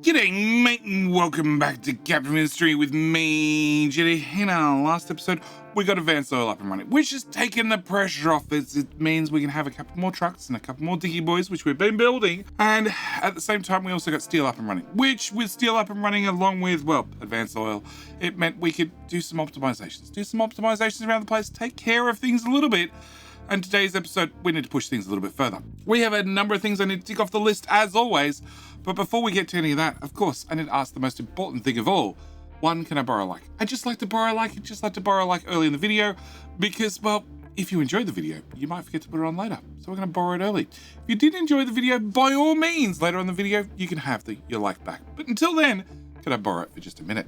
G'day, mate, and welcome back to Captain Mystery with me, Jetty. In our last episode, we got advanced oil up and running, which has taken the pressure off. It means we can have a couple more trucks and a couple more diggy boys, which we've been building. And at the same time, we also got steel up and running, which with steel up and running along with, well, advanced oil, it meant we could do some optimizations around the place, take care of things a little bit. And today's episode, we need to push things a little bit further. We have a number of things I need to tick off the list as always, but before we get to any of that, of course, I need to ask the most important thing of all. One, can I borrow a like? I just like to borrow a like early in the video because, well, if you enjoyed the video, you might forget to put it on later. So we're gonna borrow it early. If you did enjoy the video, by all means, later on in the video, you can have your like back. But until then, can I borrow it for just a minute?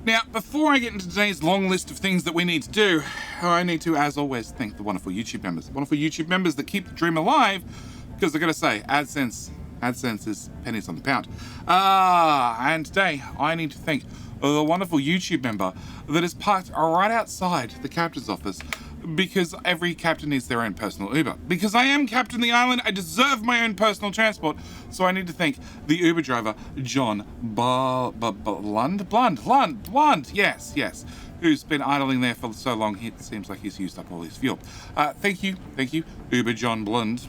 Now, before I get into today's long list of things that we need to do, I need to, as always, thank the wonderful YouTube members that keep the dream alive, because I gotta say, AdSense is pennies on the pound. And today, I need to thank the wonderful YouTube member that is parked right outside the captain's office, because every captain needs their own personal Uber. Because I am captain of the island, I deserve my own personal transport, so I need to thank the Uber driver, John Blund, yes, who's been idling there for so long, it seems like he's used up all his fuel. Thank you, Uber John Blund,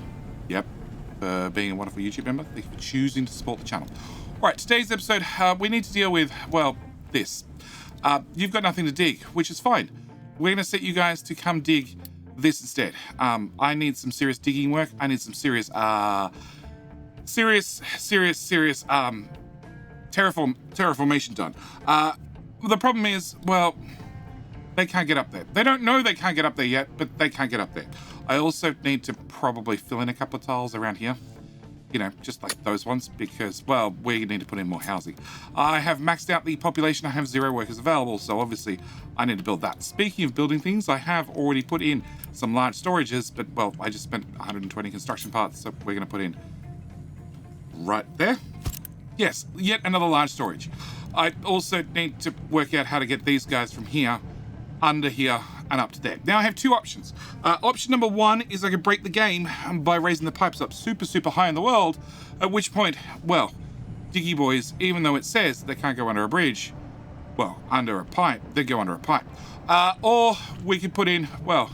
for being a wonderful YouTube member. Thank you for choosing to support the channel. All right, today's episode, we need to deal with, well, this. You've got nothing to dig, which is fine. We're going to set you guys to come dig this instead. I need some serious digging work. I need some serious terraformation done. The problem is, well, they can't get up there. They don't know they can't get up there yet, but they can't get up there. I also need to probably fill in a couple of tiles around here. You know, just like those ones, because, well, we need to put in more housing. I have maxed out the population. I have 0 workers available, so obviously I need to build that. Speaking of building things, I have already put in some large storages, but, well, I just spent 120 construction parts, so we're going to put in right there. Yes, yet another large storage. I also need to work out how to get these guys from here, under here, and up to there. Now I have 2 options. Option number 1 is I could break the game by raising the pipes up super high in the world, at which point, well, diggy boys, even though it says they can't go under a bridge, well, under a pipe, they go under a pipe. Or we could put in, well,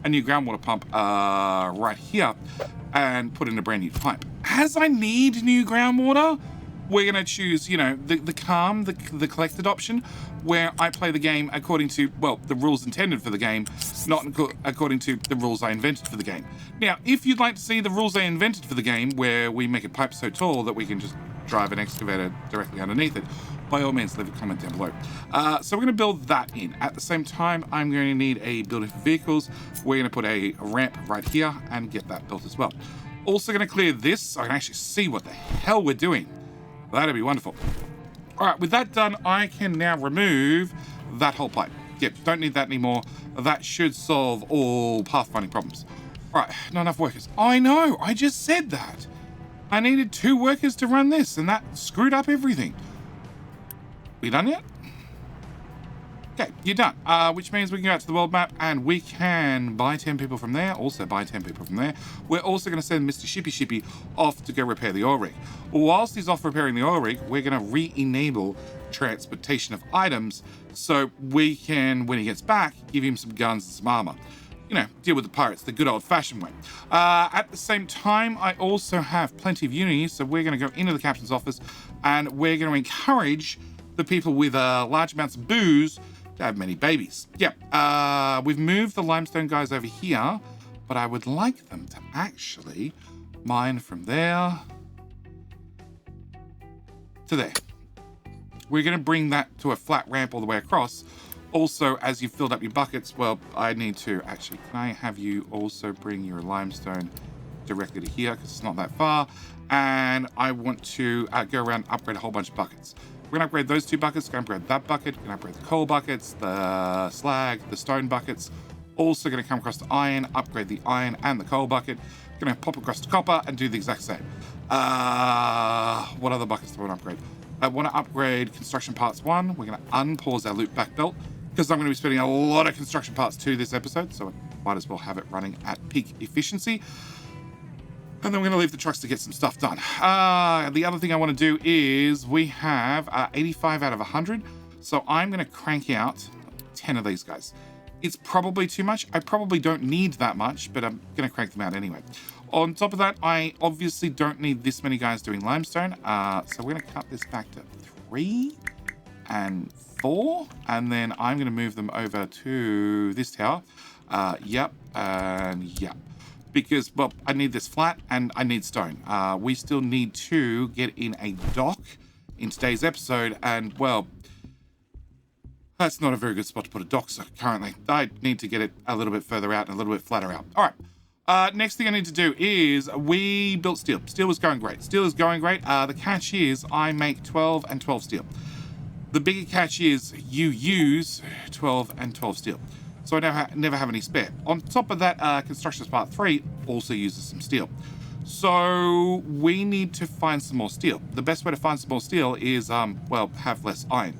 a new groundwater pump right here and put in a brand new pipe. As I need new groundwater, we're gonna choose, you know, the calm, the collected option, where I play the game according to, well, the rules intended for the game, not according to the rules I invented for the game. Now, if you'd like to see the rules I invented for the game, where we make a pipe so tall that we can just drive an excavator directly underneath it, by all means, leave a comment down below. So we're gonna build that in. At the same time, I'm going to need a building for vehicles. We're gonna put a ramp right here and get that built as well. Also gonna clear this so I can actually see what the hell we're doing. That'd be wonderful. All right, with that done, I can now remove that whole pipe. Yep, don't need that anymore. That should solve all pathfinding problems. All right, not enough workers. I know, I just said that. I needed 2 workers to run this, and that screwed up everything. We done yet? Okay, you're done. Which means we can go out to the world map and we can buy 10 people from there, also buy 10 people from there. We're also going to send Mr. Shippy off to go repair the oil rig. Whilst he's off repairing the oil rig, we're going to re-enable transportation of items so we can, when he gets back, give him some guns and some armor. You know, deal with the pirates the good old-fashioned way. At the same time, I also have plenty of unity, so we're going to go into the captain's office and we're going to encourage the people with large amounts of booze to have many babies. Yep, we've moved the limestone guys over here, but I would like them to actually mine from there to there. We're going to bring that to a flat ramp all the way across. Also, as you've filled up your buckets, well, I need to actually, can I have you also bring your limestone directly to here, because it's not that far, and I want to go around and upgrade a whole bunch of buckets. We're going to upgrade those 2 buckets, going to upgrade that bucket, going to upgrade the coal buckets, the slag, the stone buckets. Also going to come across the iron, upgrade the iron and the coal bucket. Going to pop across the copper and do the exact same. What other buckets do I want to upgrade? I want to upgrade construction parts 1. We're going to unpause our loop back belt, because I'm going to be spending a lot of construction parts 2 this episode, so I might as well have it running at peak efficiency. And then we're going to leave the trucks to get some stuff done. The other thing I want to do is we have 85 out of 100. So I'm going to crank out 10 of these guys. It's probably too much. I probably don't need that much, but I'm going to crank them out anyway. On top of that, I obviously don't need this many guys doing limestone. So we're going to cut this back to 3 and 4. And then I'm going to move them over to this tower. Yep, and yep. Because, well, I need this flat and I need stone. We still need to get in a dock in today's episode. And, well, that's not a very good spot to put a dock currently. I need to get it a little bit further out and a little bit flatter out. All right. Next thing I need to do is we built steel. Steel was going great. Steel is going great. The catch is I make 12 and 12 steel. The bigger catch is you use 12 and 12 steel. So I never have any spare. On top of that, Constructions Part 3 also uses some steel. So we need to find some more steel. The best way to find some more steel is, well, have less iron.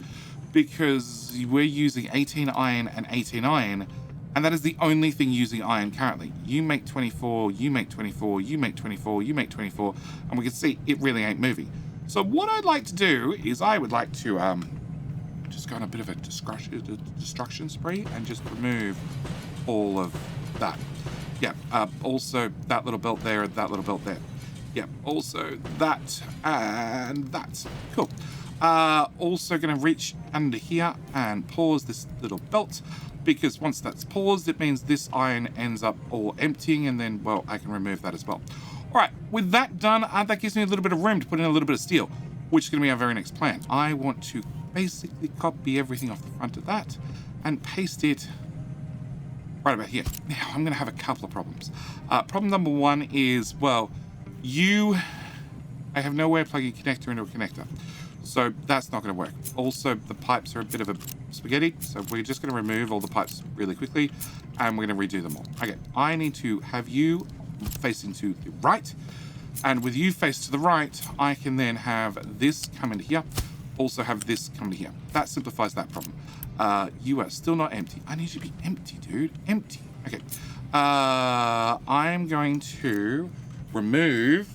Because we're using 18 iron and 18 iron, and that is the only thing using iron currently. You make 24, you make 24, you make 24, you make 24, and we can see it really ain't moving. So what I'd like to do is I would like to just go on a bit of a destruction spree and just remove all of that. Yeah, also that little belt there and that little belt there. Yeah, also that and that. Cool. Also going to reach under here and pause this little belt, because once that's paused, it means this iron ends up all emptying, and then, well, I can remove that as well. All right, with that done, that gives me a little bit of room to put in a little bit of steel, which is going to be our very next plan. I want to basically copy everything off the front of that and paste it right about here. Now, I'm going to have a couple of problems. Problem number one is, well, I have no way of plugging a connector into a connector. So that's not going to work. Also, the pipes are a bit of a spaghetti, so we're just going to remove all the pipes really quickly, and we're going to redo them all. Okay, I need to have you facing to the right, and with you face to the right, I can then have this come into here, also have this come into here. That simplifies that problem. You are still not empty. I need you to be empty, dude. Empty. Okay. I'm going to remove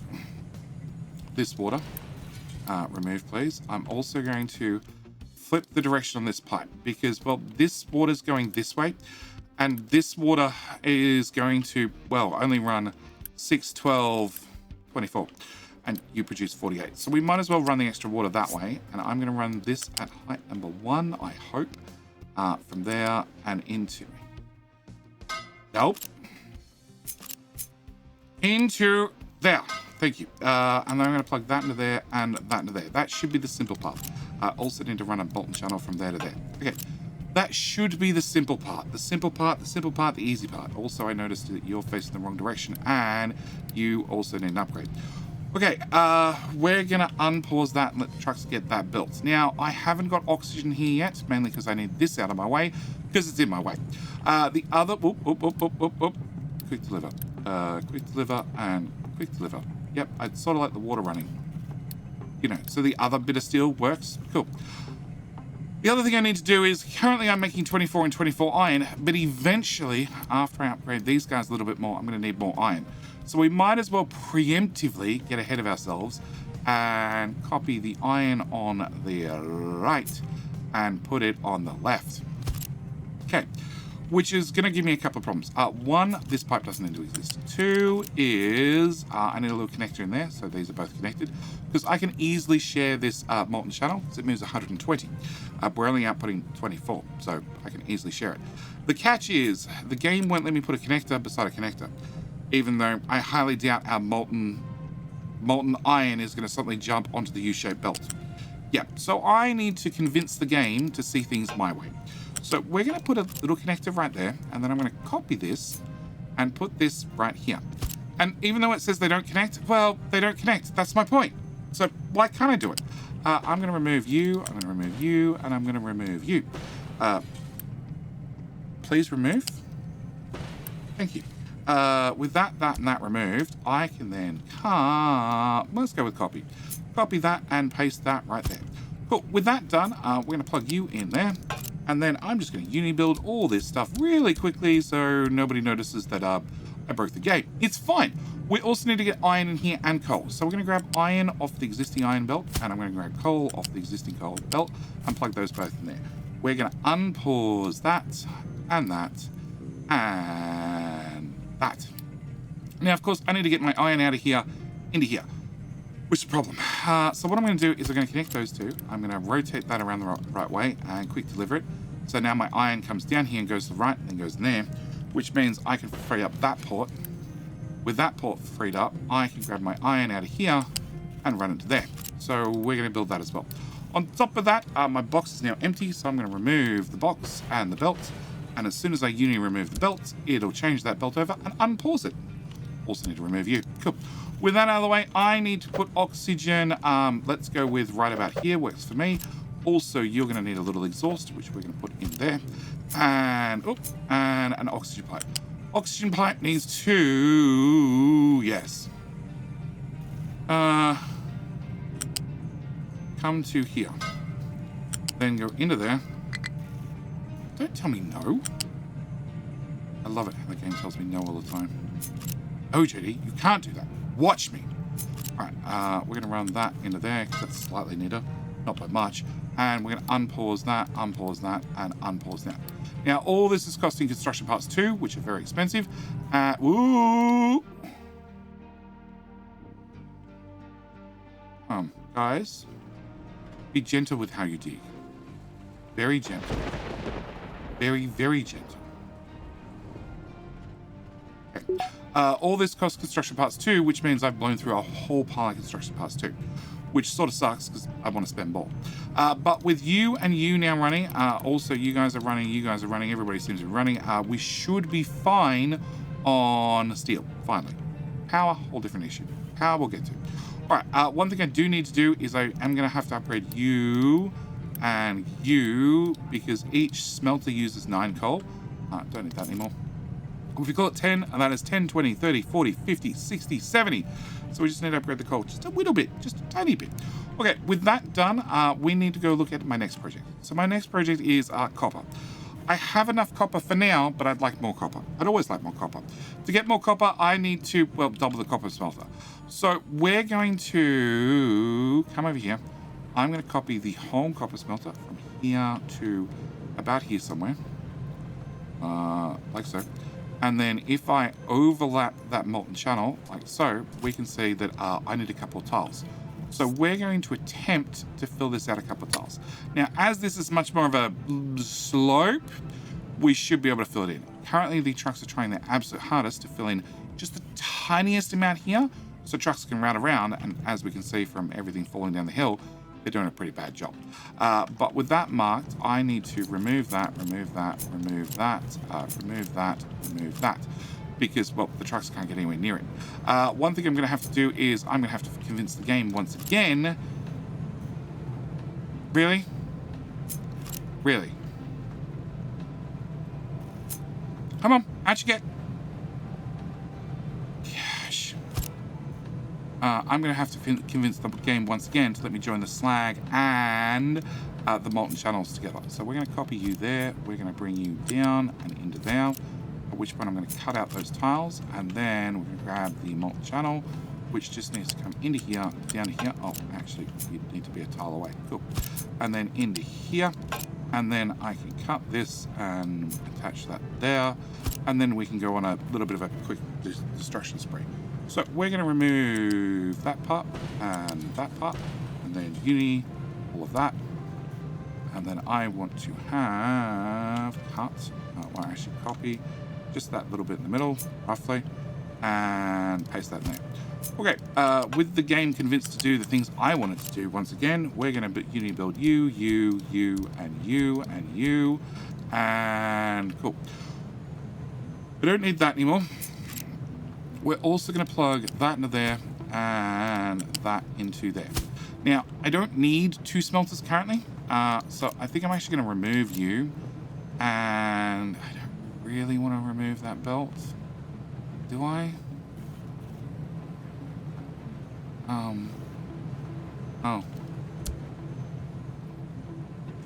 this water. Remove, please. I'm also going to flip the direction on this pipe because, well, this water's going this way, and this water is going to, well, only run 6, 12, 24, and you produce 48. So we might as well run the extra water that way, and I'm going to run this at height number 1, I hope, from there and into... Nope. Into there. Thank you. And then I'm going to plug that into there and that into there. That should be the simple part. Also need to run a Bolton channel from there to there. Okay. That should be the simple part. The simple part, the easy part. Also, I noticed that you're facing the wrong direction and you also need an upgrade. Okay, we're going to unpause that and let the trucks get that built. Now, I haven't got oxygen here yet, mainly because I need this out of my way, because it's in my way. The other... Quick deliver. Quick deliver and quick deliver. Yep, I'd sort of like the water running. You know, so the other bit of steel works. Cool. The other thing I need to do is, currently I'm making 24 and 24 iron, but eventually, after I upgrade these guys a little bit more, I'm going to need more iron. So we might as well preemptively get ahead of ourselves and copy the iron on the right and put it on the left. Okay. Which is going to give me a couple of problems. One, this pipe doesn't need to exist. Two is I need a little connector in there, so these are both connected, because I can easily share this molten channel, because it moves 120. We're only outputting 24, so I can easily share it. The catch is, the game won't let me put a connector beside a connector, even though I highly doubt our molten iron is going to suddenly jump onto the U-shaped belt. Yeah, so I need to convince the game to see things my way. So we're going to put a little connector right there, and then I'm going to copy this and put this right here. And even though it says they don't connect, well, they don't connect. That's my point. So why can't I do it? I'm going to remove you, I'm going to remove you, and I'm going to remove you. Please remove. Thank you. With that, and that removed, I can then let's go with copy. Copy that and paste that right there. Cool. With that done, we're going to plug you in there. And then I'm just going to uni-build all this stuff really quickly so nobody notices that I I broke the game. It's fine. We also need to get iron in here and coal. So we're going to grab iron off the existing iron belt, and I'm going to grab coal off the existing coal belt and plug those both in there. We're going to unpause that, and that, and that. Now, of course, I need to get my iron out of here into here, which is a problem. So what I'm going to do is I'm going to connect those two. I'm going to rotate that around the right way and quick deliver it. So now my iron comes down here and goes to the right and then goes in there, which means I can free up that port. With that port freed up, I can grab my iron out of here and run it to there. So we're going to build that as well. On top of that, my box is now empty, so I'm going to remove the box and the belt. And as soon as I remove the belt, it'll change that belt over and unpause it. Also need to remove you. Cool. With that out of the way, I need to put oxygen. Let's go with right about here. Works for me. Also, you're going to need a little exhaust, which we're going to put in there. And an oxygen pipe. Oxygen pipe needs to... Yes. Come to here. Then go into there. Don't tell me no. I love it how the game tells me no all the time. Oh, JD, you can't do that. Watch me. All right, we're going to run that into there because that's slightly neater. Not by much. And we're going to unpause that, and unpause that. Now, all this is costing construction parts too, which are very expensive. Woo! Guys, be gentle with how you dig. Very gentle. Very, very gentle. Okay. All this costs construction parts too, which means I've blown through a whole pile of construction parts too, which sort of sucks because I want to spend more. But with you and you now running, also you guys are running, everybody seems to be running, we should be fine on steel, finally. Power, whole different issue. Power we'll get to. All right, one thing I do need to do is I am going to have to upgrade you and you, because each smelter uses 9 coal. Don't need that anymore. If we call it 10, and that is 10, 20, 30, 40, 50, 60, 70. So we just need to upgrade the coal just a little bit, just a tiny bit. Okay, with that done, we need to go look at my next project. So my next project is copper. I have enough copper for now, but I'd like more copper. I'd always like more copper. To get more copper, I need to, well, double the copper smelter. So we're going to come over here. I'm going to copy the whole copper smelter from here to about here somewhere. Like so. And then if I overlap that molten channel, like so, we can see that I need a couple of tiles. So we're going to attempt to fill this out a couple of tiles. Now, as this is much more of a slope, we should be able to fill it in. Currently, the trucks are trying their absolute hardest to fill in just the tiniest amount here, so trucks can route around, and as we can see from everything falling down the hill, they're doing a pretty bad job. But with that marked, I need to remove that, because, well, the trucks can't get anywhere near it. One thing I'm going to have to do is I'm going to have to convince the game once again. Really? Really? Come on, out you get. Gosh. I'm going to have to convince the game once again to let me join the slag and the molten channels together. So we're going to copy you there. We're going to bring you down and into there. At which point I'm going to cut out those tiles, and then we're going to grab the molten channel, which just needs to come into here, down to here. Oh, actually, you need to be a tile away. Cool. And then into here, and then I can cut this and attach that there, and then we can go on a little bit of a quick destruction spree. So we're going to remove that part, and then uni, all of that. And then I want to have cut, well, actually copy, just that little bit in the middle, roughly, and paste that in there. Okay, with the game convinced to do the things I want it to do, once again, we're going to uni build you, and you, and cool. We don't need that anymore. We're also going to plug that into there, and that into there. Now, I don't need 2 smelters currently, so I think I'm actually going to remove you, and I don't really want to remove that belt. Do I? Oh.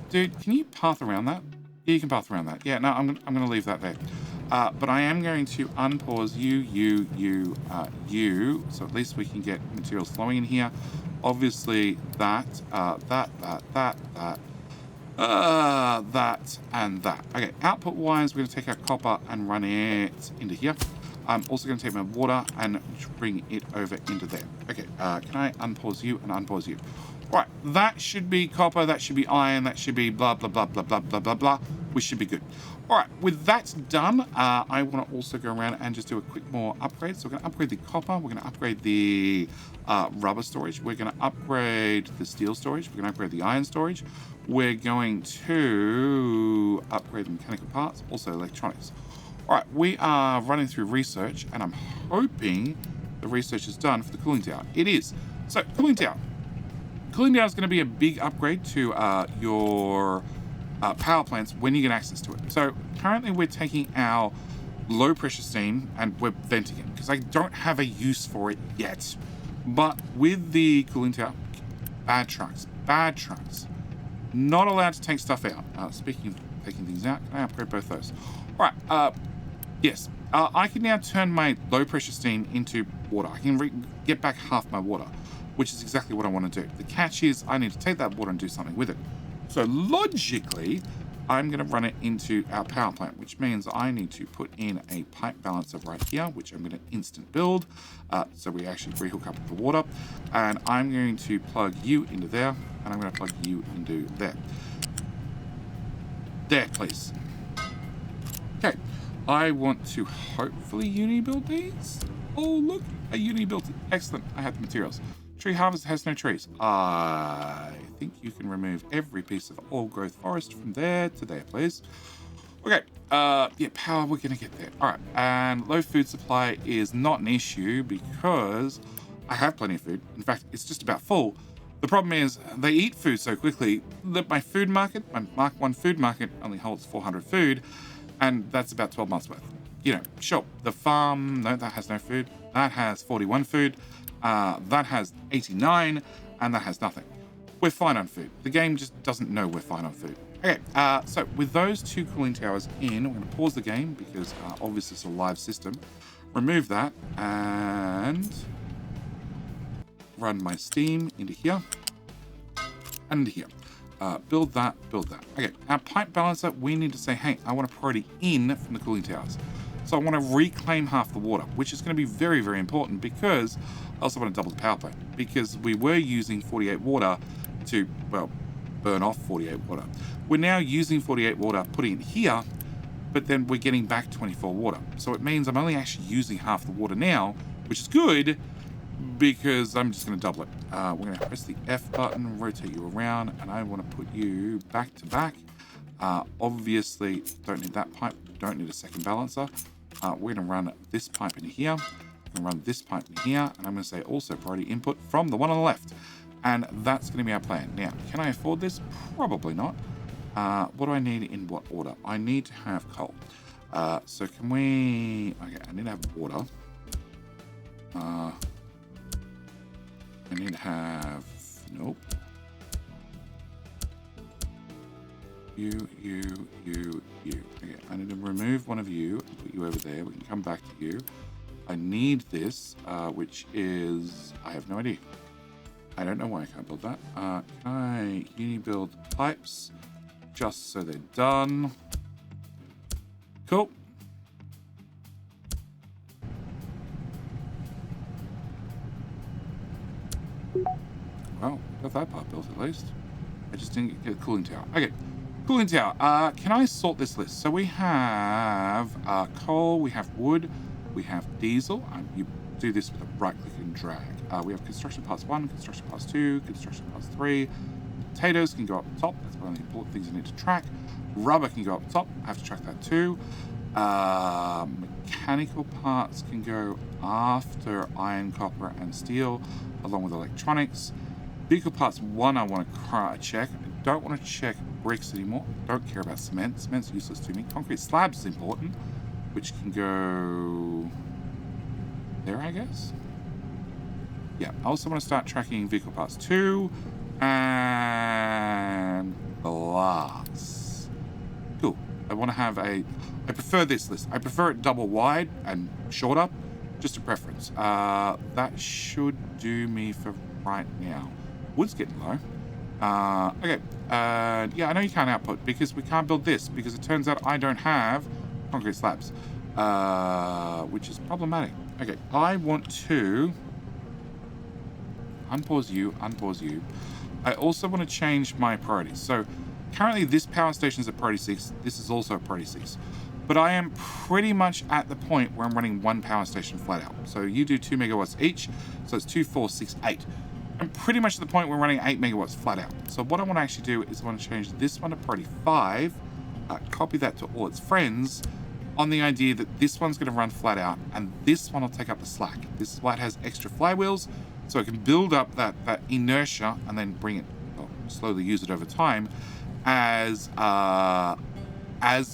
Dude, can you path around that? Yeah, you can path around that. Yeah, no, I'm gonna leave that there. But I am going to unpause you, so at least we can get materials flowing in here. Obviously that, that, and that. Okay, output-wise, we're going to take our copper and run it into here. I'm also going to take my water and bring it over into there. Okay, can I unpause you and unpause you? All right, that should be copper, that should be iron, that should be blah, blah, blah, blah, blah, blah, blah, blah. We should be good. All right, with that done, I want to also go around and just do a quick more upgrade. So we're going to upgrade the copper. We're going to upgrade the rubber storage. We're going to upgrade the steel storage. We're going to upgrade the iron storage. We're going to upgrade the mechanical parts, also electronics. All right, we are running through research, and I'm hoping the research is done for the cooling tower. It is. So, cooling tower. Cooling tower is going to be a big upgrade to your power plants when you get access to it. So currently we're taking our low pressure steam and we're venting it because I don't have a use for it yet. But with the cooling tower, bad trucks, not allowed to take stuff out. Speaking of taking things out, can I upgrade both those? All right, yes, I can now turn my low pressure steam into water. I can get back half my water, which is exactly what I want to do. The catch is I need to take that water and do something with it. So logically, I'm going to run it into our power plant, which means I need to put in a pipe balancer right here, which I'm going to instant build. So we actually rehook up the water. And I'm going to plug you into there, and I'm going to plug you into there. There, please. Okay, I want to hopefully uni build these. Oh, look, a uni built it. Excellent, I have the materials. Tree harvest has no trees. I think you can remove every piece of old growth forest from there to there, please. Okay, yeah, power, we're gonna get there. All right, and low food supply is not an issue because I have plenty of food. In fact, it's just about full. The problem is they eat food so quickly that my food market, my Mark 1 food market only holds 400 food, and that's about 12 months worth. You know, sure, the farm, no, that has no food. That has 41 food. That has 89, and that has nothing. We're fine on food. The game just doesn't know we're fine on food. Okay, so with those two cooling towers in, we're going to pause the game because obviously it's a live system. Remove that and run my steam into here and into here. Build that, build that. Okay, our pipe balancer, we need to say, hey, I want a priority in from the cooling towers. So I want to reclaim half the water, which is going to be very, very important because I also want to double the power plant because we were using 48 water to, well, burn off 48 water. We're now using 48 water, putting it here, but then we're getting back 24 water. So it means I'm only actually using half the water now, which is good because I'm just going to double it. We're going to press the F button, rotate you around, and I want to put you back to back. Obviously, don't need that pipe, don't need a second balancer. We're going to run this pipe into here. I'm going to run this pipe in here, and I'm going to say also priority input from the one on the left. And that's going to be our plan. Now, can I afford this? Probably not. What do I need in what order? I need to have coal. So can we... Okay, I need to have water. I need to have... Nope. You. Okay, I need to remove one of you and put you over there. We can come back to you. I need this, which is... I have no idea. I don't know why I can't build that. Can I uni-build pipes just so they're done? Cool. Well, got that part built at least. I just didn't get a cooling tower. Okay, cooling tower. Can I sort this list? So we have coal, we have wood, we have diesel. You do this with a right click and drag. We have construction parts 1, construction parts 2, construction parts 3. Potatoes can go up top. That's one of the important things I need to track. Rubber can go up top. I have to track that too. Mechanical parts can go after iron, copper, and steel, along with electronics. Vehicle parts 1, I want to check. I don't want to check bricks anymore. Don't care about cement. Cement's useless to me. Concrete slabs is important, which can go there, I guess. Yeah, I also want to start tracking vehicle parts 2 and glass. Cool. I want to have I prefer this list. I prefer it double wide and shorter, just a preference. That should do me for right now. Wood's getting low. Okay, yeah, I know you can't output because we can't build this because it turns out I don't have concrete slabs, which is problematic. Okay, I want to unpause you. I also want to change my priorities. So currently this power station is at priority 6. This is also at priority 6. But I am pretty much at the point where I'm running one power station flat out. So you do 2 megawatts each. So it's 2, 4, 6, 8. I'm pretty much at the point where we're running 8 megawatts flat out. So what I want to actually do is I want to change this one to priority 5. Copy that to all its friends on the idea that this one's going to run flat out and this one will take up the slack. This is why it has extra flywheels. So I can build up that inertia and then bring it, well, slowly use it over time as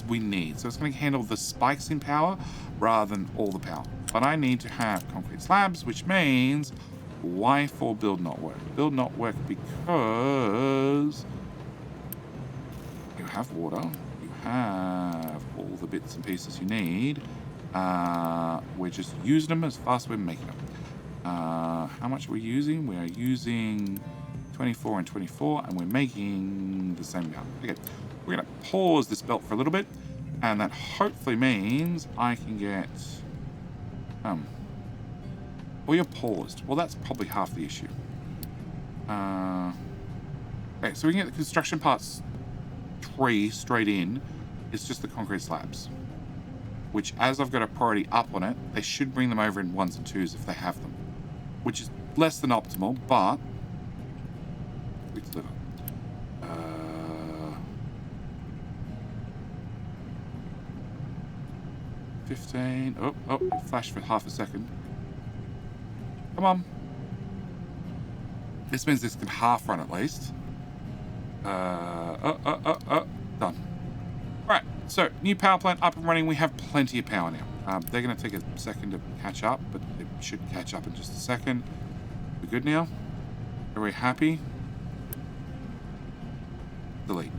we need. So it's going to handle the spikes in power rather than all the power. But I need to have concrete slabs, which means why for build not work? Build not work because you have water, you have all the bits and pieces you need. We're just using them as fast as we're making them. How much are we using? We are using 24 and 24, and we're making the same amount. Okay, we're going to pause this belt for a little bit, and that hopefully means I can get... Well, you're paused. Well, that's probably half the issue. Okay, so we can get the construction parts 3 straight in. It's just the concrete slabs, which, as I've got a priority up on it, they should bring them over in 1s and 2s if they have them, which is less than optimal, but we deliver. 15. Oh, it flashed for half a second. Come on. This means this can half run at least. Done. Alright, so new power plant up and running. We have plenty of power now. They're going to take a second to catch up, but it should catch up in just a second. We're good now? Are we happy? Delete.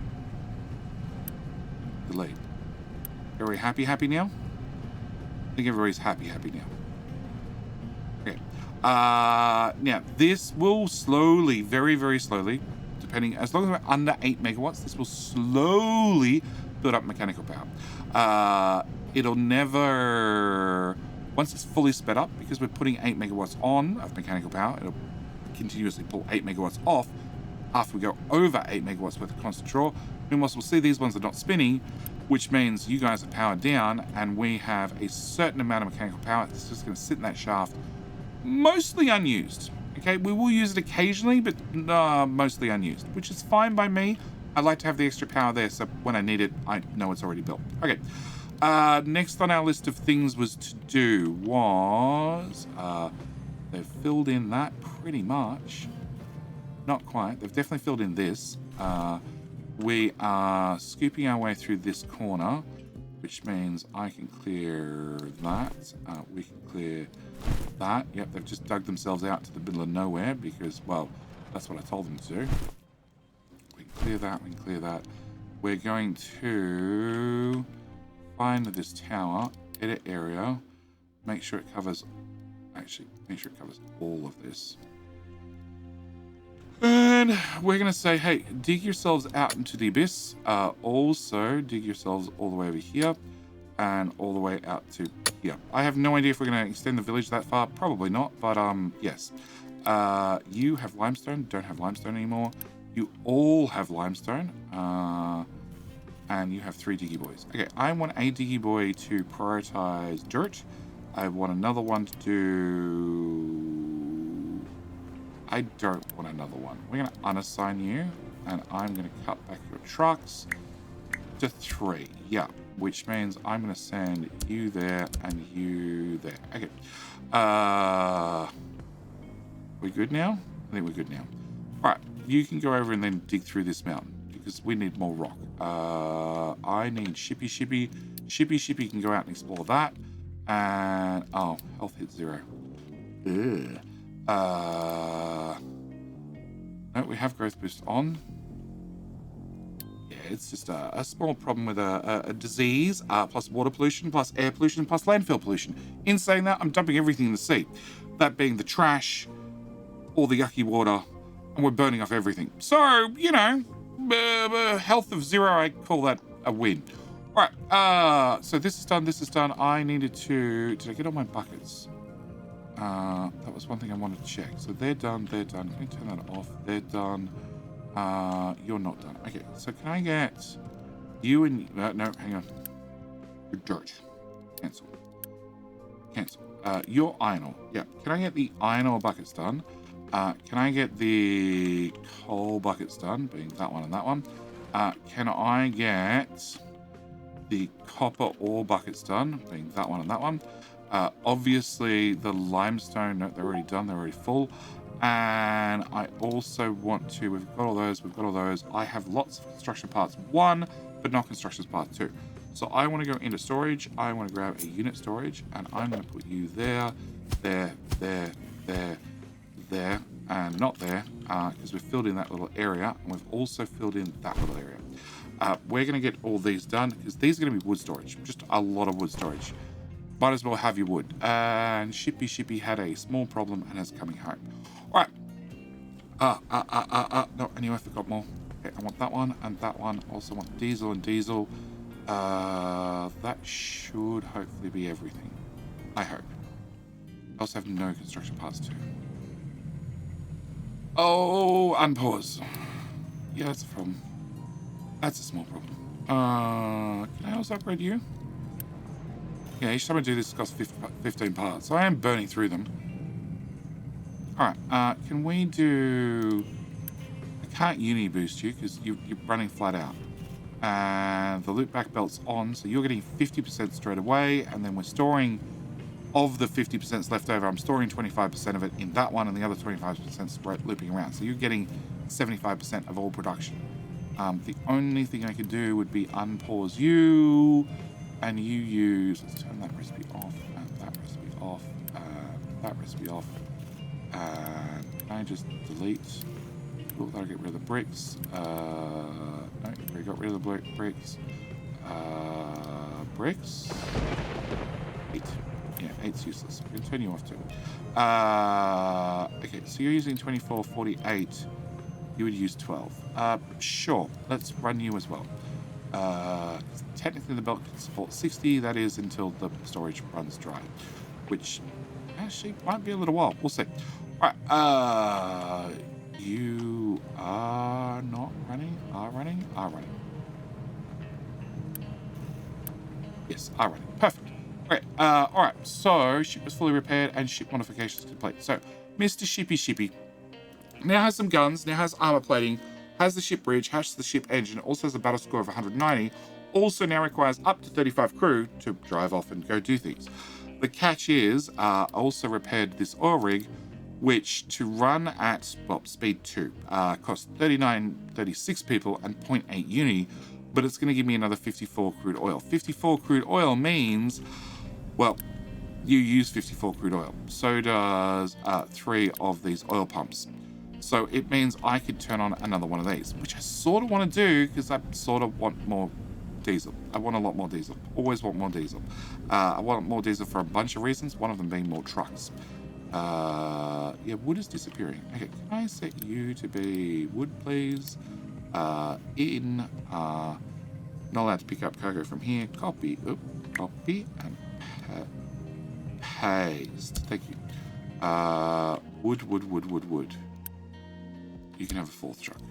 Are we happy now? I think everybody's happy now. Okay. Now, this will slowly, very, very slowly, depending, as long as we're under 8 megawatts, this will slowly build up mechanical power. It'll never, once it's fully sped up, because we're putting 8 megawatts on of mechanical power, it'll continuously pull 8 megawatts off after we go over 8 megawatts worth of constant draw. Meanwhile, we'll see these ones are not spinning, which means you guys are powered down and we have a certain amount of mechanical power. It's just going to sit in that shaft, mostly unused. Okay, we will use it occasionally, but mostly unused, which is fine by me. I like to have the extra power there, so when I need it, I know it's already built. Okay, next on our list of things was to do was, they've filled in that pretty much. Not quite, they've definitely filled in this. We are scooping our way through this corner, which means I can clear that. We can clear that. Yep, they've just dug themselves out to the middle of nowhere because, well, that's what I told them to do. We can clear that, we can clear that. We're going to find this tower, edit area, make sure it covers, actually, make sure it covers all of this. And we're going to say, hey, dig yourselves out into the abyss. Also, dig yourselves all the way over here and all the way out to here. I have no idea if we're going to extend the village that far. Probably not, but yes. You have limestone. Don't have limestone anymore. You all have limestone. And you have 3 diggy boys. Okay, I want a diggy boy to prioritize dirt. I want another one to do... I don't want another one. We're going to unassign you, and I'm going to cut back your trucks to 3. Yeah, which means I'm going to send you there and you there. Okay. We good now? I think we're good now. All right, you can go over and then dig through this mountain because we need more rock. I need Shippy. Shippy can go out and explore that. And, oh, health hit 0. Ugh. No, we have growth boost on. Yeah, it's just a small problem with a disease, plus water pollution, plus air pollution, plus landfill pollution. In saying that, I'm dumping everything in the sea. That being the trash, all the yucky water, and we're burning off everything. So, you know, health of 0, I call that a win. All right, so this is done. I needed to... Did I get all my buckets? That was one thing I wanted to check. So they're done. Can you turn that off? They're done. You're not done. Okay, so can I get you and... no, hang on. You're dirt. Cancel. Your iron ore. Yeah, can I get the iron ore buckets done? Can I get the coal buckets done, being that one and that one? Can I get the copper ore buckets done, being that one and that one? Obviously, the limestone, no, they're already done, they're already full. And I also want to, we've got all those. I have lots of construction parts 1, but not construction parts 2. So I want to go into storage. I want to grab a unit storage, and I'm going to put you there, and not there, because we've filled in that little area, and we've also filled in that little area. We're going to get all these done, because these are going to be wood storage, just a lot of wood storage. Might as well have your wood. And Shippy had a small problem and is coming home. All right. No, anyway, I forgot more. Okay, I want that one and that one. Also want diesel and diesel. That should hopefully be everything. I hope. I also have no construction parts too. Oh, unpause. Yeah, that's a problem. That's a small problem. Can I also upgrade you? Yeah, each time I do this, it costs 15 parts. So I am burning through them. Alright, can we do... I can't uni boost you because you're running flat out. And the loop back belt's on, so you're getting 50% straight away, and then we're storing... Of the 50% left over, I'm storing 25% of it in that one, and the other 25% spread looping around. So you're getting 75% of all production. The only thing I could do would be unpause you... And you use, let's turn that recipe off, and that recipe off, and that recipe off. And can I just delete? Oh, that'll get rid of the bricks. No, we got rid of the bricks. Bricks? 8. Yeah, 8's useless. We're going to turn you off too. Okay, so you're using 24, 48. You would use 12. Sure, let's run you as well. Technically the belt can support 60, that is until the storage runs dry, which actually might be a little while. We'll see. Alright, you are not running, are running. Yes, are running. Perfect. Okay, alright, so ship was fully repaired and ship modifications complete. So, Mr. Shippy now has some guns, now has armor plating, has the ship bridge, has the ship engine, also has a battle score of 190, also now requires up to 35 crew to drive off and go do things. The catch is, also repaired this oil rig, which to run at, well, speed 2, costs 36 people and 0.8 uni, but it's going to give me another 54 crude oil. 54 crude oil means, well, you use 54 crude oil. So does 3 of these oil pumps. So it means I could turn on another one of these, which I sort of want to do because I sort of want more diesel. I want a lot more diesel. Always want more diesel. I want more diesel for a bunch of reasons, one of them being more trucks. Yeah, wood is disappearing. Okay, can I set you to be wood, please? Not allowed to pick up cargo from here. Copy, and paste. Thank you. Wood. You can have a 4th truck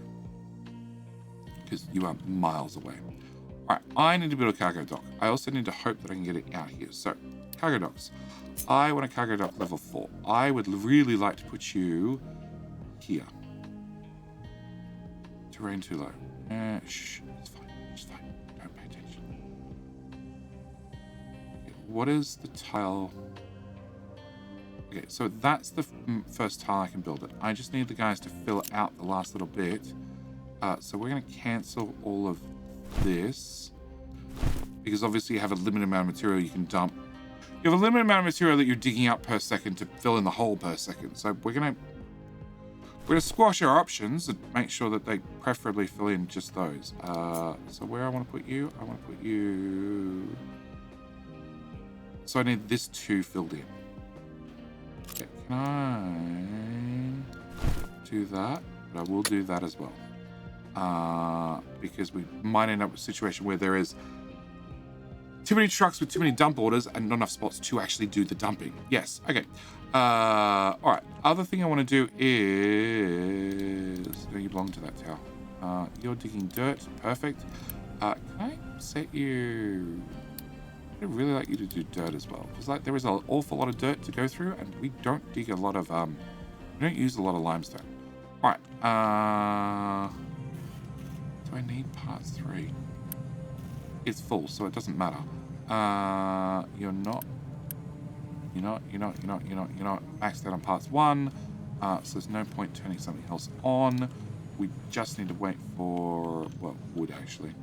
because you are miles away. All right, I need to build a cargo dock. I also need to hope that I can get it out here. So, cargo docks. I want a cargo dock level 4. I would really like to put you here. Terrain too low. Shh, it's fine. Don't pay attention. Okay, what is the tile? Okay, so that's the first tile I can build it. I just need the guys to fill out the last little bit. So we're going to cancel all of this. Because obviously you have a limited amount of material you can dump. You have a limited amount of material that you're digging up per second to fill in the hole per second. So we're going to We're going to squash our options and make sure that they preferably fill in just those. So where I want to put you? I want to put you... So I need this 2 filled in. Okay, can I do that? But I will do that as well. Because we might end up with a situation where there is too many trucks with too many dump orders and not enough spots to actually do the dumping. Yes, okay. All right, other thing I want to do is... No, you belong to that tower. You're digging dirt, perfect. Can I set you... I'd really like you to do dirt as well. Because like, there is an awful lot of dirt to go through and we don't dig a lot of... we don't use a lot of limestone. All right, do I need part 3? It's full, so it doesn't matter. You're not maxed out on parts 1. So there's no point turning something else on. We just need to wait for, well, wood actually.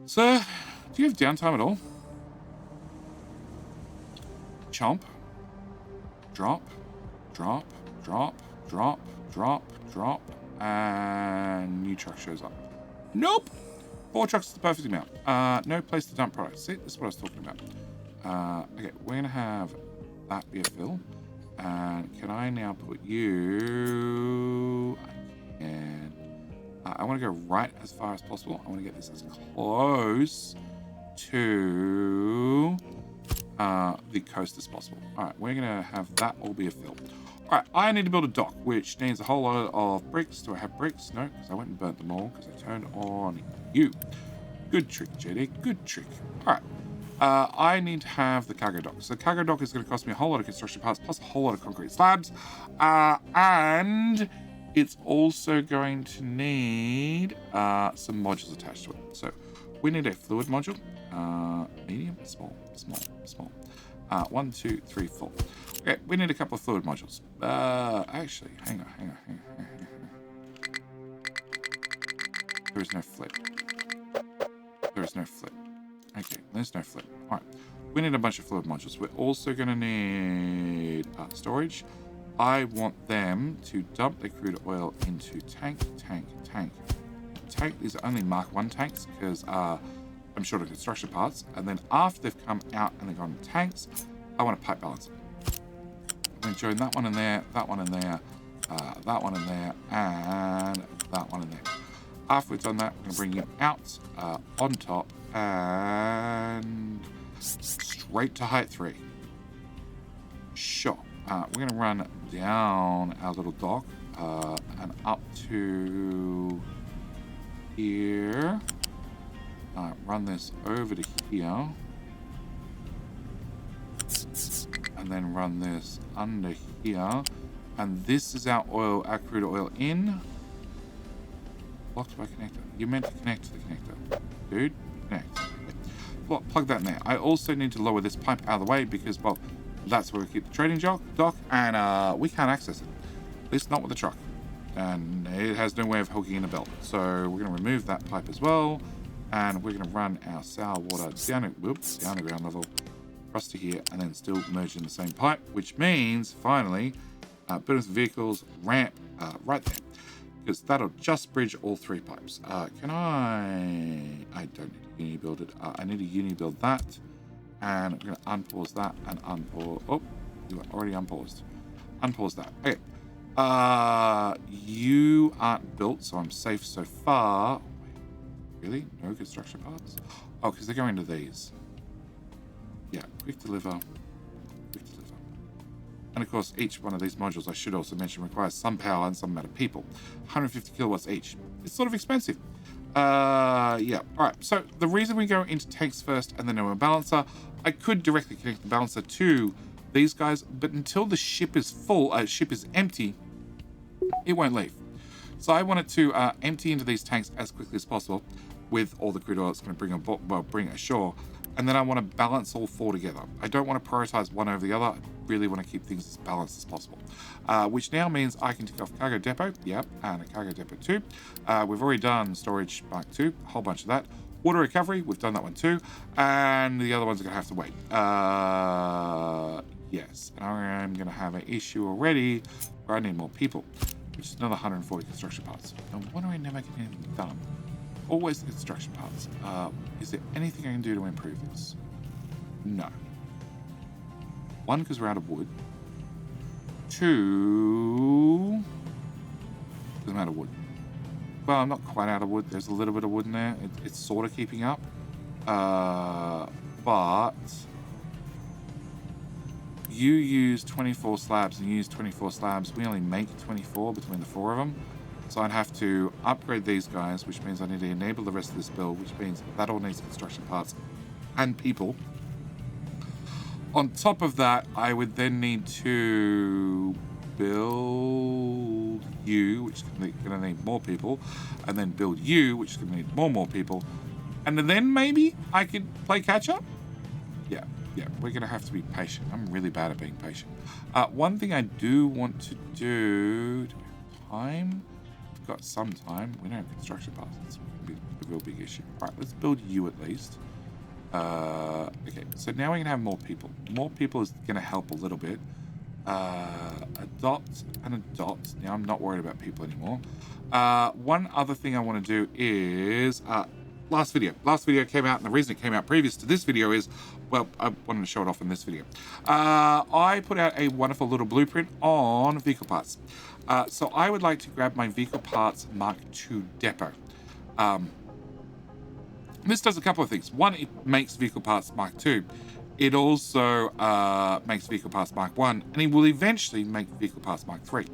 So, do you have downtime at all? Chomp. Drop. Drop. Drop. Drop. Drop. Drop. And new truck shows up. Nope. 4 trucks is the perfect amount. No place to dump products. See, this is what I was talking about. Okay, we're going to have that be a fill. And can I now put you... I can. I want to go right as far as possible. I want to get this as close to the coast as possible. All right, we're going to have that all be a fill. All right, I need to build a dock, which needs a whole lot of bricks. Do I have bricks? No, because I went and burnt them all because I turned on you. Good trick, JD. Good trick. All right. I need to have the cargo dock. So the cargo dock is going to cost me a whole lot of construction parts plus a whole lot of concrete slabs. And it's also going to need some modules attached to it. So we need a fluid module. Medium, small, small, small. 1, 2, 3, 4. Okay, we need a couple of fluid modules. Actually, hang on. There is no flip. There is no flip. Okay, there's no flip. All right, we need a bunch of fluid modules. We're also going to need storage. I want them to dump their crude oil into tank. These are only Mark 1 tanks because I'm short of construction parts. And then after they've come out and they've gone in tanks, I want to pipe balance them. I'm going to join that one in there, that one in there, that one in there, and that one in there. After we've done that, we're going to bring you out on top and straight to height 3. Sure. We're going to run down our little dock and up to here. Run this over to here. And then run this under here. And this is our oil, our crude oil in. Blocked by connector. You meant to connect to the connector. Dude, connect. Well, plug that in there. I also need to lower this pipe out of the way because, well, that's where we keep the trading dock, and we can't access it. At least not with the truck. And it has no way of hooking in a belt. So we're going to remove that pipe as well. And we're going to run our sour water down at ground level, across to here, and then still merge in the same pipe, which means, finally, buildings and vehicles ramp right there. Because that'll just bridge all 3 pipes. Can I don't need to uni build it. I need to uni build that. And I'm going to unpause that and unpause. Oh, you are already unpaused. Unpause that. Okay. You aren't built, so I'm safe so far. Really? No construction parts? Oh, because they're going to these. Yeah, quick deliver. And of course, each one of these modules, I should also mention, requires some power and some amount of people. 150 kilowatts each. It's sort of expensive. Yeah. All right. So the reason we go into tanks first and then a balancer, I could directly connect the balancer to these guys, but until the ship is full, ship is empty, it won't leave. So I want it to empty into these tanks as quickly as possible with all the crude oil it's going to bring ashore. And then I want to balance all 4 together. I don't want to prioritize one over the other. I really want to keep things as balanced as possible. Which now means I can tick off cargo depot, yep, and a cargo depot 2. We've already done storage Mark 2, a whole bunch of that. Water recovery, we've done that one too. And the other ones are going to have to wait. Yes, and I'm going to have an issue already where I need more people, which is another 140 construction parts. No wonder I never get anything done. Always the construction parts. Is there anything I can do to improve this? No. One, because we're out of wood. Two, because I'm out of wood. Well, I'm not quite out of wood. There's a little bit of wood in there. It's sort of keeping up. But you use 24 slabs and you use 24 slabs. We only make 24 between the 4 of them. So I'd have to upgrade these guys, which means I need to enable the rest of this build, which means that all needs construction parts and people. On top of that, I would then need to build you, which is going to need more people, and then build you, which is going to need more people. And then maybe I could play catch up. Yeah, we're going to have to be patient. I'm really bad at being patient. One thing I do want to do we have time? We've got some time. We don't have construction parts. It's going to be a real big issue. All right, let's build you at least. Okay, so now we're going to have more people. More people is going to help a little bit. Adopt and adopt. Now I'm not worried about people anymore. One other thing I want to do is last video came out, and the reason it came out previous to this video is, well, I wanted to show it off in this video. I put out a wonderful little blueprint on vehicle parts. So I would like to grab my vehicle parts Mark II Depo. This does a couple of things. One, it makes vehicle parts Mark II. It also makes vehicle parts Mark I, and it will eventually make vehicle parts Mark III.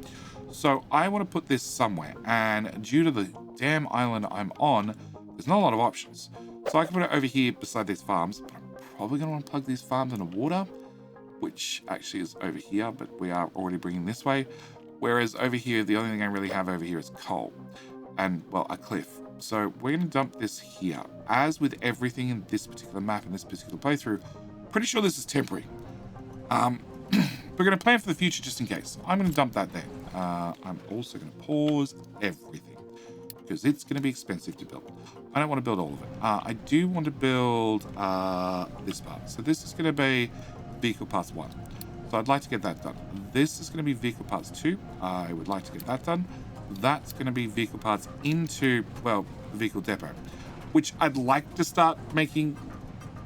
So I want to put this somewhere, and due to the damn island I'm on, there's not a lot of options. So I can put it over here beside these farms, but I'm probably going to want to plug these farms into water, which actually is over here, but we are already bringing this way. Whereas over here, the only thing I really have over here is coal and, well, a cliff. So we're going to dump this here. As with everything in this particular map and this particular playthrough, pretty sure this is temporary. We're going to plan for the future just in case. I'm going to dump that there. I'm also going to pause everything because it's going to be expensive to build. I don't want to build all of it. I do want to build this part. So this is going to be vehicle parts 1. So I'd like to get that done. This is going to be vehicle parts 2. I would like to get that done. That's going to be vehicle parts into, well, the vehicle depot, which I'd like to start making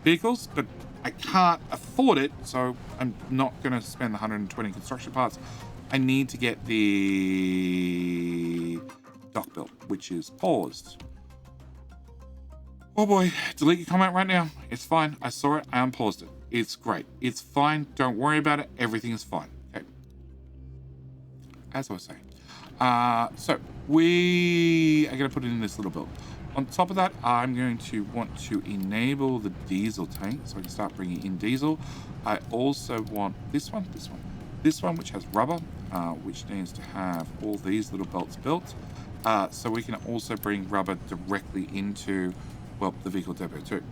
vehicles, but I can't afford it, so I'm not going to spend the 120 construction parts. I need to get the dock built, which is paused. Oh boy, delete your comment right now. It's fine. I saw it. I unpaused it. It's great. It's fine. Don't worry about it. Everything is fine. Okay. As I was saying. So we are going to put it in this little build. On top of that, I'm going to want to enable the diesel tank so I can start bringing in diesel. I also want this one, which has rubber, which needs to have all these little belts built. So we can also bring rubber directly into, well, the vehicle depot too.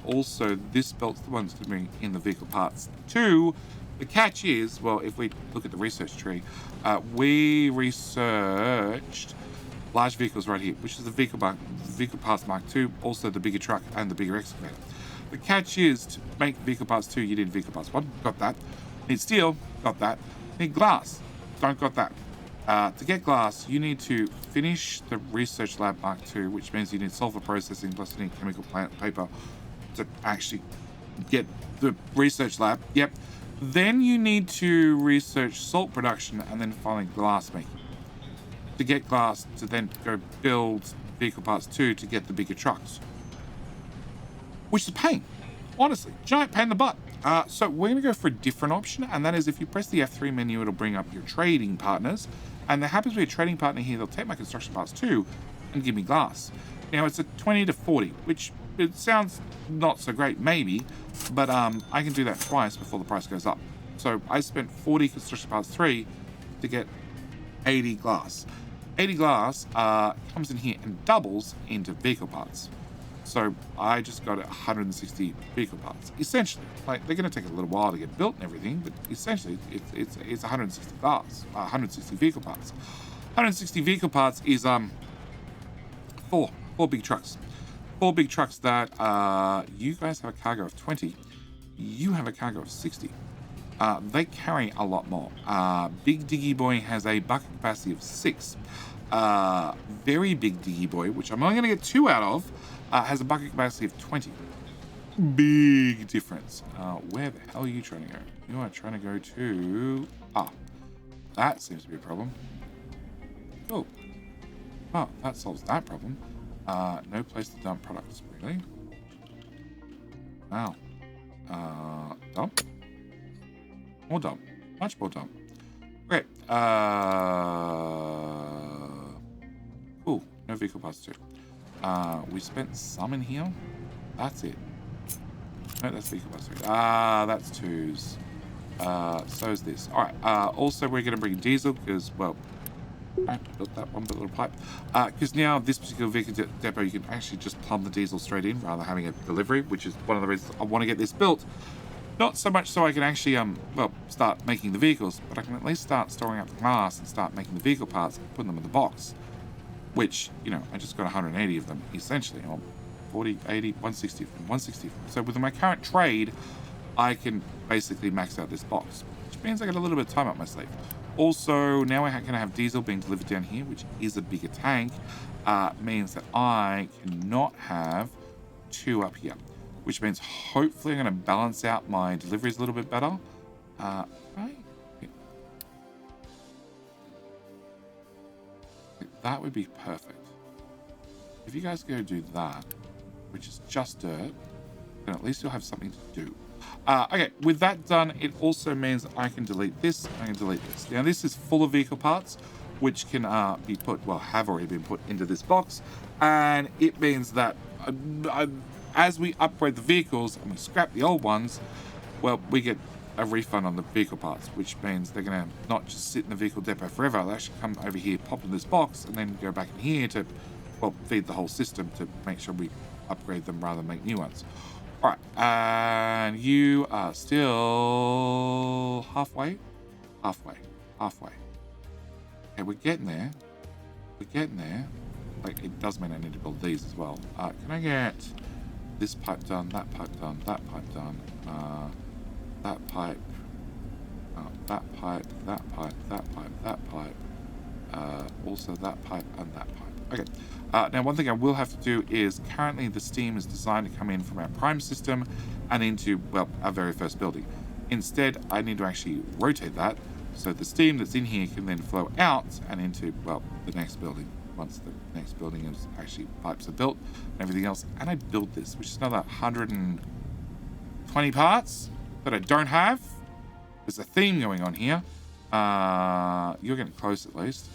Also, this belt's the one that's going to bring in the vehicle parts too. The catch is, well, if we look at the research tree, we researched large vehicles right here, which is the vehicle parts Mark II, also the bigger truck and the bigger excavator. The catch is, to make vehicle parts 2, you need vehicle parts 1, got that. Need steel, got that. Need glass, don't got that. To get glass, you need to finish the research lab Mark II, which means you need sulfur processing plus you need chemical plant paper to actually get the research lab. Yep. Then you need to research salt production and then finally glass making. To get glass, to then go build vehicle parts 2 to get the bigger trucks. Which is a pain. Honestly, giant pain in the butt. So we're going to go for a different option, and that is if you press the F3 menu, it'll bring up your trading partners. And there happens to be a trading partner here. They'll take my construction parts 2 and give me glass. Now, it's a 20 to 40, which it sounds not so great, maybe, but I can do that twice before the price goes up. So I spent 40 construction parts 3 to get 80 glass. 80 glass comes in here and doubles into vehicle parts. So I just got 160 vehicle parts. Essentially, like, they're going to take a little while to get built and everything, but essentially it's 160 glass, 160 vehicle parts. 160 vehicle parts is four big trucks. 4 big trucks that you guys have a cargo of 20. You have a cargo of 60. they carry a lot more. Big Diggy Boy has a bucket capacity of 6. Very Big Diggy Boy, which I'm only going to get 2 out of, has a bucket capacity of 20. Big difference. Where the hell are you trying to go? You are trying to go to... that seems to be a problem. Cool. Oh, that solves that problem. No place to dump products, really? Wow. Dump? More dump. Much more dump. Great. Cool. No vehicle parts too. We spent some in here. That's it. No, that's vehicle parts too. That's 2s. So is this. Alright. Also, we're going to bring diesel because, well, I built that one little pipe. Because now this particular vehicle depot, you can actually just plumb the diesel straight in rather than having a delivery, which is one of the reasons I want to get this built. Not so much so I can actually, well, start making the vehicles, but I can at least start storing up the glass and start making the vehicle parts and putting them in the box. Which, you know, I just got 180 of them, essentially. Or 40, 80, 160 of them, 160 of them. So with my current trade, I can basically max out this box, which means I got a little bit of time up my sleeve. Also, now I can have diesel being delivered down here, which is a bigger tank, means that I cannot have 2 up here. Which means hopefully I'm going to balance out my deliveries a little bit better. Right? Yeah. That would be perfect. If you guys go do that, which is just dirt, then at least you'll have something to do. Okay, with that done, it also means I can delete this, I can delete this. Now this is full of vehicle parts, which can be put, well, have already been put into this box. And it means that as we upgrade the vehicles and we scrap the old ones, well, we get a refund on the vehicle parts, which means they're going to not just sit in the vehicle depot forever. They'll actually come over here, pop in this box, and then go back in here to, well, feed the whole system to make sure we upgrade them rather than make new ones. All right, and you are still halfway. Okay, we're getting there. Like, it does mean I need to build these as well. Can I get this pipe done, that pipe done, that pipe done, that pipe, that pipe, that pipe, that pipe, that pipe, also that pipe and that pipe. Okay. Now, one thing I will have to do is currently the steam is designed to come in from our prime system and into, well, our very first building. Instead, I need to actually rotate that so the steam that's in here can then flow out and into, well, the next building. Once the next building is actually pipes are built and everything else. And I built this, which is another 120 parts that I don't have. There's a theme going on here. You're getting close at least.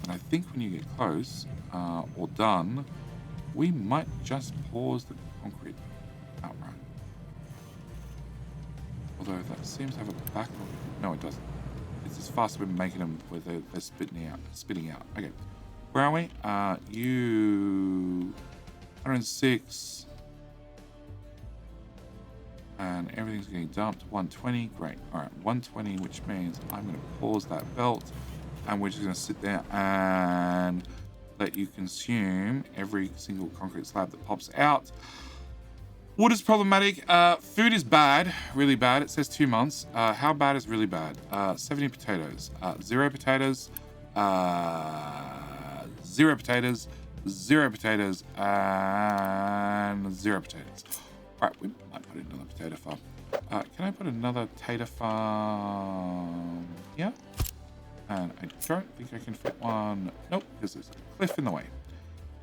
And I think when you get close or done, we might just pause the concrete outright. Although that seems to have a backlog. No, it doesn't. It's as fast as we're making them where they're spitting out. Okay. Where are we? You 106. And everything's getting dumped. 120. Great. Alright, 120, which means I'm gonna pause that belt. And we're just going to sit there and let you consume every single concrete slab that pops out. Wood is problematic. Food is bad, really bad. It says 2 months. How bad is really bad? 70 potatoes. 0 potatoes. 0 potatoes. 0 potatoes. And 0 potatoes. All right, we might put in another potato farm. Can I put another tater farm here? And I don't think I can fit one. Nope, because there's a cliff in the way.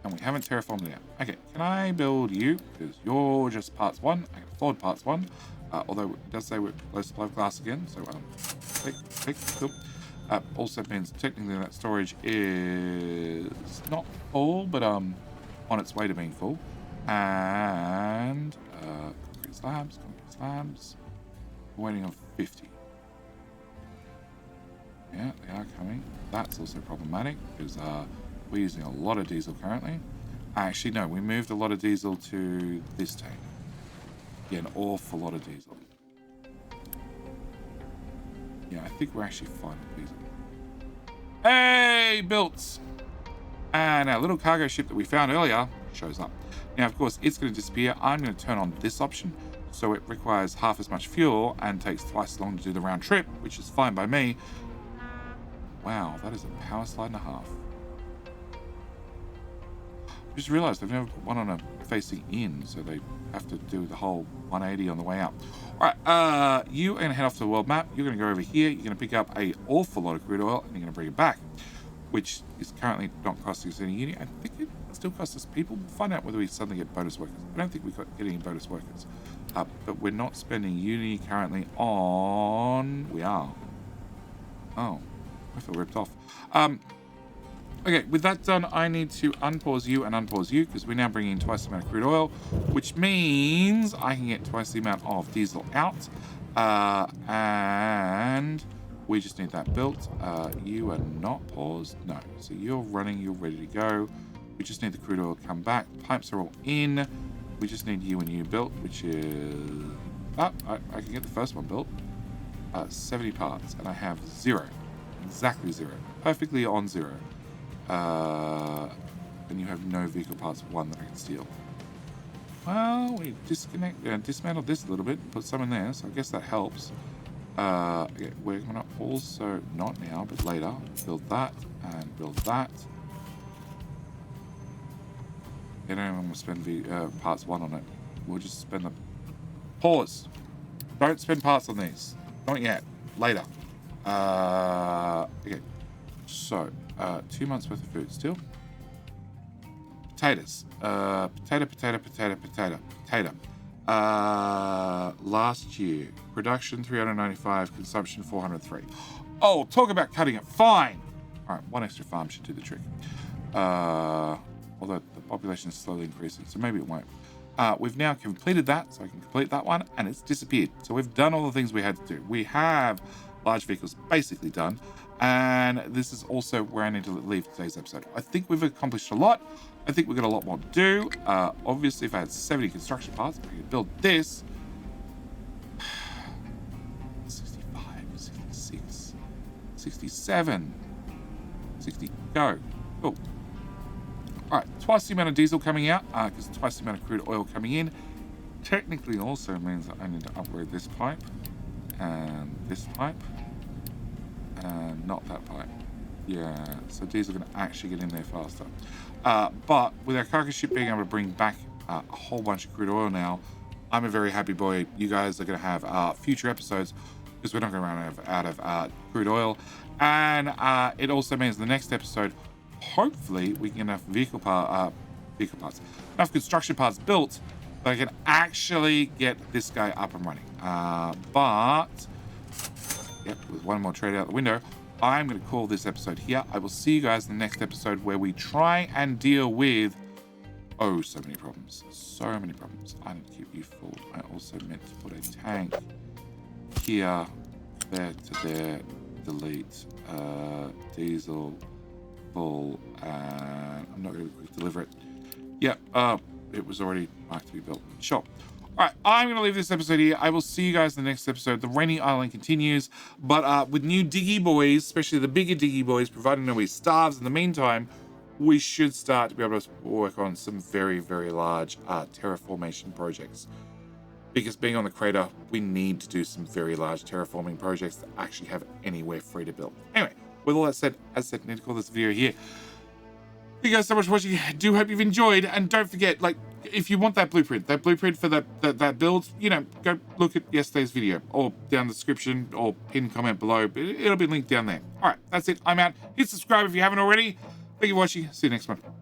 And we haven't terraformed it out. Okay, can I build you? Because you're just parts 1. I can afford parts 1. Although it does say we're low supply of glass again. So, click, cool. Also means technically that storage is not full, but on its way to being full. And concrete slabs. We're waiting on 50. Yeah, they are coming. That's also problematic because we're using a lot of diesel currently. Actually, no, we moved a lot of diesel to this tank. Yeah, an awful lot of diesel. Yeah, I think we're actually fine with diesel. Hey, built! And our little cargo ship that we found earlier shows up. Now, of course, it's going to disappear. I'm going to turn on this option so it requires half as much fuel and takes twice as long to do the round trip, which is fine by me. Wow, that is a power slide and a half. I just realized I've never put one on a facing in, so they have to do the whole 180 on the way out. All right, you are going to head off to the world map. You're going to go over here. You're going to pick up an awful lot of crude oil, and you're going to bring it back, which is currently not costing us any uni. I think it still costs us people. We'll find out whether we suddenly get bonus workers. I don't think we got any bonus workers, but we're not spending uni currently on. We are. Oh, I feel ripped off. Okay, with that done, I need to unpause you and unpause you because we're now bringing in twice the amount of crude oil, which means I can get twice the amount of diesel out. And we just need that built. You are not paused. No. So you're running. You're ready to go. We just need the crude oil to come back. Pipes are all in. We just need you and you built, which is... I can get the first one built. 70 parts. And I have 0. Exactly 0. Perfectly on 0. And you have no vehicle parts 1 that I can steal. Well, we dismantled this a little bit, put some in there, so I guess that helps. Okay, we're gonna also, not now, but later, build that and build that. I don't even want to spend parts 1 on it. We'll just spend the... Pause! Don't spend parts on these. Not yet. Later. Okay. So, 2 months worth of food still. Potatoes. Potato. Last year, production 395, consumption 403. Oh, talk about cutting it. Fine. All right, 1 extra farm should do the trick. Although the population is slowly increasing, so maybe it won't. We've now completed that, so I can complete that one, and it's disappeared. So we've done all the things we had to do. We have large vehicles basically done. And this is also where I need to leave today's episode. I think we've accomplished a lot. I think we've got a lot more to do. Obviously, if I had 70 construction parts, I could build this. 65, 66, 67, 60, go. Cool. All right, twice the amount of diesel coming out, because twice the amount of crude oil coming in. Technically also means that I need to upgrade this pipe and this pipe. And not that pipe. Yeah, so diesel can actually get in there faster. But with our cargo ship being able to bring back a whole bunch of crude oil now, I'm a very happy boy. You guys are going to have future episodes because we're not going to run out of crude oil. And it also means the next episode, hopefully, we can get enough vehicle parts, enough construction parts built that I can actually get this guy up and running. But... Yep, with one more trade out the window, I'm going to call this episode here. I will see you guys in the next episode where we try and deal with... Oh, so many problems. So many problems. I need to keep you full. I also meant to put a tank here, there to there, delete, diesel, full, and I'm not going to quick deliver it. Yep, it was already marked to be built. Sure. All right, I'm going to leave this episode here. I will see you guys in the next episode. The rainy island continues, but with new diggy boys, especially the bigger diggy boys, providing nobody starves in the meantime, we should start to be able to work on some very, very large terraformation projects. Because being on the crater, we need to do some very large terraforming projects that actually have anywhere free to build. Anyway, with all that said, as I said, I need to call this video here. Thank you guys so much for watching. I do hope you've enjoyed, and don't forget, like, if you want that blueprint for that build, you know, go look at yesterday's video or down the description or pinned comment below. It'll be linked down there. All right, that's it. I'm out. Hit subscribe if you haven't already. Thank you for watching. See you next one.